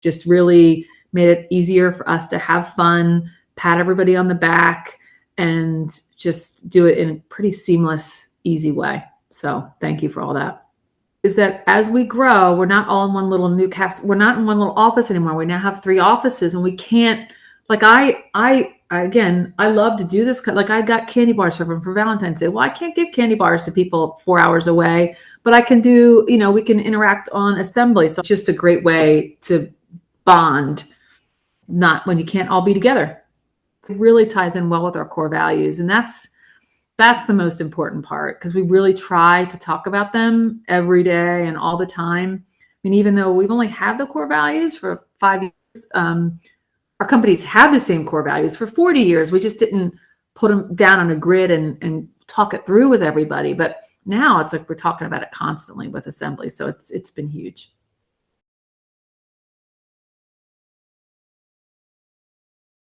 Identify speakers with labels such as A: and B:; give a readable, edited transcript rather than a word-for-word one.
A: just really made it easier for us to have fun, pat everybody on the back, and just do it in a pretty seamless, easy way. So thank you for all that. Is that as we grow, we're not all in one little Newcastle. We're not in one little office anymore. We now have 3 offices, and we can't, like again, I love to do this. Like I got candy bars for Valentine's Day. Well, I can't give candy bars to people 4 hours away, but I can do, we can interact on assembly. So it's just a great way to bond, not when you can't all be together. It really ties in well with our core values. And that's the most important part, because we really try to talk about them every day and all the time. I mean, even though we've only had the core values for 5 years, our companies have the same core values for 40 years. We just didn't put them down on a grid and talk it through with everybody. But now it's like we're talking about it constantly with assembly. So it's been huge.